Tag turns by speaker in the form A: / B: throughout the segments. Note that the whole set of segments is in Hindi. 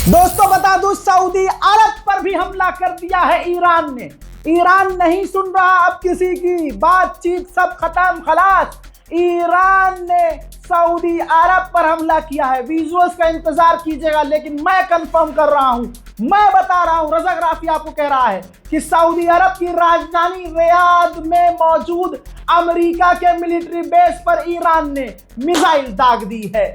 A: दोस्तों बता दूं, सऊदी अरब पर भी हमला कर दिया है ईरान ने। ईरान नहीं सुन रहा अब किसी की बातचीत, सब खत्म खलास। ईरान ने सऊदी अरब पर हमला किया है। विजुअल्स का इंतजार कीजिएगा, लेकिन मैं कंफर्म कर रहा हूं, मैं बता रहा हूं, रज़ा गराफी आपको कह रहा है कि सऊदी अरब की राजधानी रियाद में मौजूद अमेरिका के मिलिट्री बेस पर ईरान ने मिसाइल दाग दी है।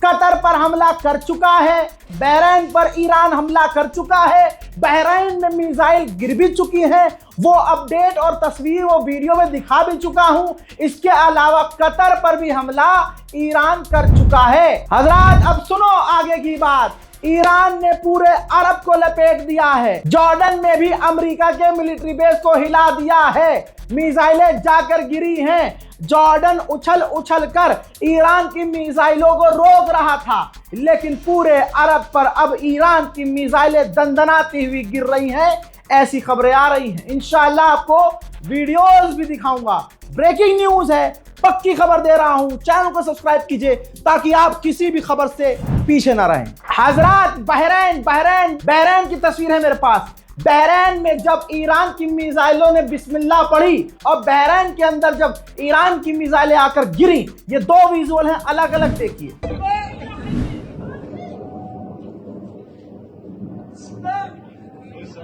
A: कतर पर हमला कर चुका है, बहरीन पर ईरान हमला कर चुका है, बहरीन में मिसाइल गिर भी चुकी हैं। वो अपडेट और तस्वीर वो वीडियो में दिखा भी चुका हूं। इसके अलावा कतर पर भी हमला ईरान कर चुका है। हजरात अब सुनो आगे की बात। ईरान ने पूरे अरब को लपेट दिया है। जॉर्डन में भी अमेरिका के मिलिट्री बेस को हिला दिया है। मिसाइलें जाकर गिरी हैं। जॉर्डन उछल उछल कर ईरान की मिसाइलों को रोक रहा था, लेकिन पूरे अरब पर अब ईरान की मिसाइलें दंदनाती हुई गिर रही हैं। ऐसी खबरें आ रही हैं। इंशाअल्लाह आपको वीडियोस भी दिखाऊंगा। ब्रेकिंग न्यूज है, पक्की खबर दे रहा हूं। चैनल को सब्सक्राइब कीजिए ताकि आप किसी भी खबर से पीछे ना रहें। हजरात बहरीन की तस्वीर है मेरे पास। बहरीन में जब ईरान की मिसाइलों ने बिस्मिल्लाह पढ़ी और बहरीन के अंदर जब ईरान की मिसाइलें आकर गिरी, ये दो विजुअल हैं, अलग अलग देखिए।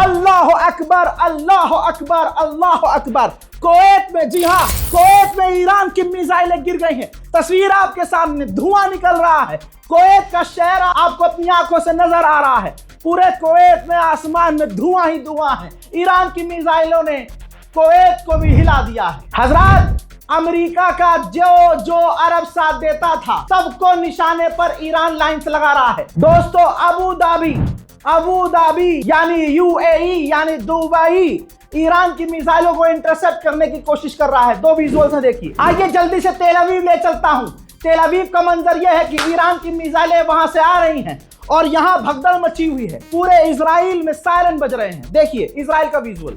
A: अल्लाह अकबर अल्लाह अकबर अल्लाह अकबर। कुवैत में, जी हाँ, कुवैत में ईरान की मिसाइलें गिर गई हैं। तस्वीर आपके सामने, धुआं निकल रहा है। कुवैत का शहर आपको अपनी आंखों से नजर आ रहा है। पूरे कुवैत में आसमान में धुआं ही धुआं है। ईरान की मिसाइलों ने कुवैत को भी हिला दिया है। हजरात, अमेरिका का जो अरब साथ देता था, सबको निशाने पर ईरान लाइंस लगा रहा है। दोस्तों अबू धाबी यानी यूएई यानी दुबई ईरान की मिसाइलों को इंटरसेप्ट करने की कोशिश कर रहा है। दो विजुअल्स हैं, देखिए। आइए जल्दी से तेल अवीव ले चलता हूं। तेल अवीव का मंजर यह है कि ईरान की मिसाइलें वहां से आ रही हैं और यहां भगदड़ मची हुई है। पूरे इजराइल में सायरन बज रहे हैं। देखिए इजराइल का visual.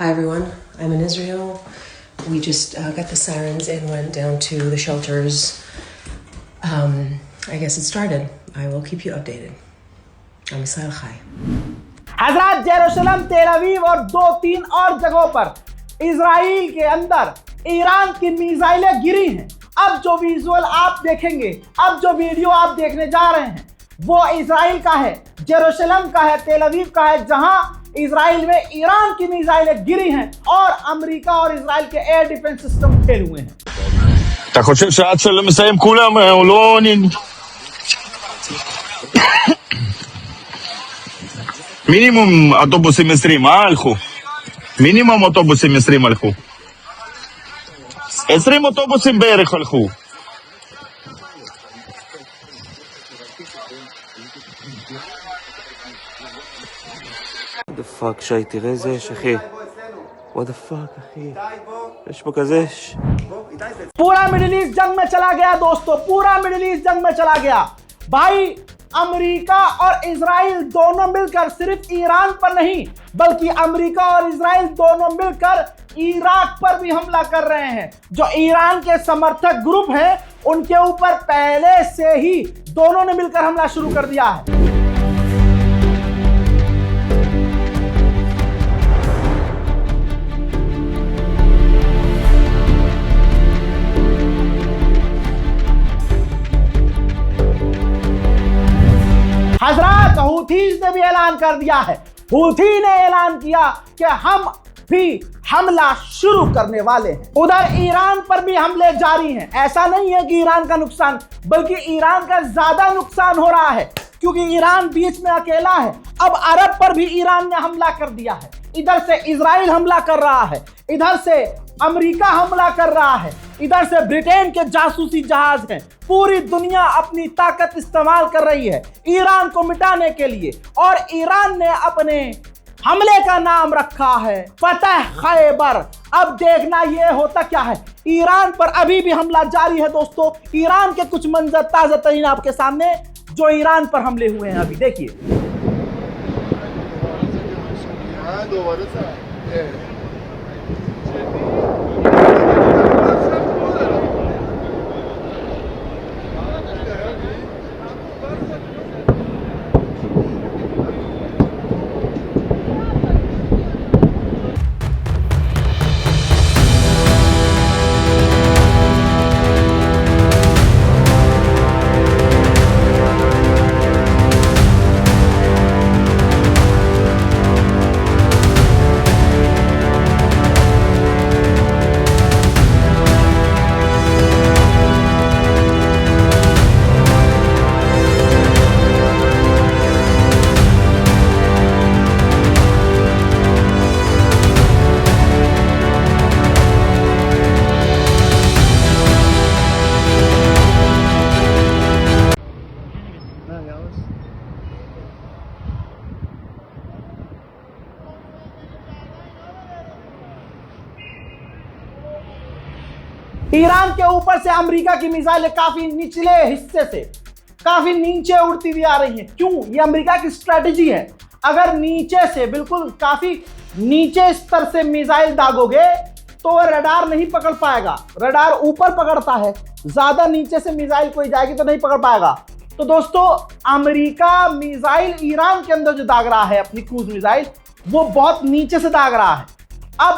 B: Hi everyone, I'm in Israel. We just got the sirens and went down to the shelters. I guess it started. I will keep you updated. I'm Israel Chai.
A: हजरात, जेरूसलम, तेल अवीव और 2-3 और जगहों पर इजराइल के अंदर ईरान की मिसाइलें गिरी हैं। अब जो विजुअल आप देखेंगे, अब जो वीडियो आप देखने जा रहे हैं, वो इजराइल का है, जेरूसलम का है, तेल अवीव का है, जहां इजराइल में ईरान की मिसाइलें गिरी हैं और अमेरिका और इजराइल के एयर डिफेंस सिस्टम फेल हुए हैं।
C: אתה חושב שעד שמסיים כולם הוא לא... מינימום אוטובוסים 20, הלכו. מינימום אוטובוסים 20 הלכו. 20 אוטובוסים בערך הלכו.
D: What the fuck, שי, תראה איזה יש, אחי. What the fuck, אחי. יש פה כזה...
A: पूरा मिडिल ईस्ट जंग में चला गया दोस्तों, पूरा मिडिल ईस्ट जंग में चला गया भाई। अमेरिका और इजराइल दोनों मिलकर सिर्फ ईरान पर नहीं बल्कि अमेरिका और इजराइल दोनों मिलकर इराक पर भी हमला कर रहे हैं। जो ईरान के समर्थक ग्रुप हैं उनके ऊपर पहले से ही दोनों ने मिलकर हमला शुरू कर दिया है। हजरत हूथीज ने भी ऐलान कर दिया है, हूथी ने ऐलान किया कि हम भी हमला शुरू करने वाले हैं। उधर ईरान पर भी हमले जारी हैं। ऐसा नहीं है कि ईरान का नुकसान, बल्कि ईरान का ज्यादा नुकसान हो रहा है क्योंकि ईरान बीच में अकेला है। अब अरब पर भी ईरान ने हमला कर दिया है। इधर से इजराइल हमला कर रहा है, इधर से अमेरिका हमला कर रहा है, इधर से ब्रिटेन के जासूसी जहाज हैं। पूरी दुनिया अपनी ताकत इस्तेमाल कर रही है ईरान को मिटाने के लिए और ईरान ने अपने हमले का नाम रखा है फतह खैबर। अब देखना यह होता क्या है। ईरान पर अभी भी हमला जारी है दोस्तों। ईरान के कुछ मंजर ताजा तरीन आपके सामने जो ईरान पर हमले हुए हैं अभी देखिए। ईरान के ऊपर से अमेरिका की मिसाइलें काफी निचले हिस्से से काफी नीचे उड़ती हुई आ रही हैं। क्यों? ये अमेरिका की स्ट्रेटेजी है। अगर नीचे से बिल्कुल काफी नीचे स्तर से मिसाइल दागोगे तो रडार नहीं पकड़ पाएगा। रडार ऊपर पकड़ता है, ज्यादा नीचे से मिसाइल कोई जाएगी तो नहीं पकड़ पाएगा। तो दोस्तों अमेरिका मिसाइल ईरान के अंदर जो दाग रहा है अपनी क्रूज मिसाइल, वो बहुत नीचे से दाग रहा है। अब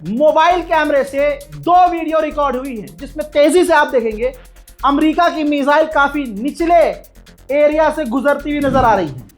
A: मोबाइल कैमरे से 2 वीडियो रिकॉर्ड हुई है जिसमें तेजी से आप देखेंगे अमेरिका की मिसाइल काफी निचले एरिया से गुजरती हुई नजर आ रही है।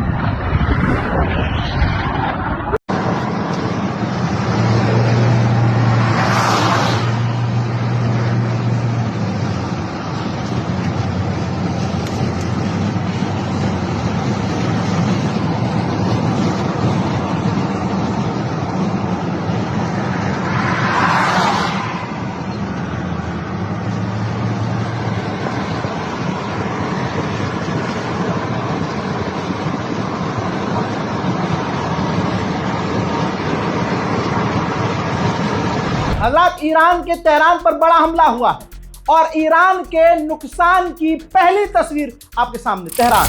A: हज़रत ईरान के तेहरान पर बड़ा हमला हुआ है और ईरान के नुकसान की पहली तस्वीर आपके सामने तेहरान।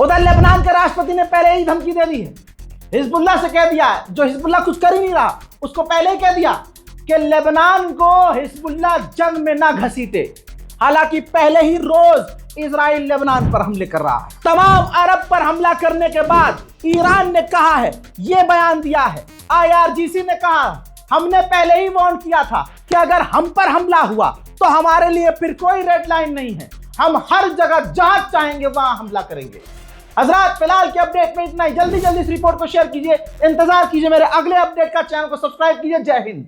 A: उधर लेबनान के राष्ट्रपति ने पहले ही धमकी दे दी है, हिजबुल्लाह से कह दिया, जो हिजबुल्लाह कुछ कर ही नहीं रहा उसको पहले ही कह दिया कि लेबनान को हिजबुल्लाह जंग में ना घसीटे। हालांकि पहले ही रोज इजराइल लेबनान पर हमले कर रहा है। तमाम अरब पर हमला करने के बाद ईरान ने कहा है, यह बयान दिया है, IRGC ने कहा हमने पहले ही वार्न किया था कि अगर हम पर हमला हुआ तो हमारे लिए फिर कोई रेड लाइन नहीं है, हम हर जगह जहां चाहेंगे वहां हमला करेंगे। हजरात फिलहाल के अपडेट में इतना ही। जल्दी जल्दी इस रिपोर्ट को शेयर कीजिए, इंतजार कीजिए मेरे अगले अपडेट का, चैनल को सब्सक्राइब कीजिए। जय हिंद।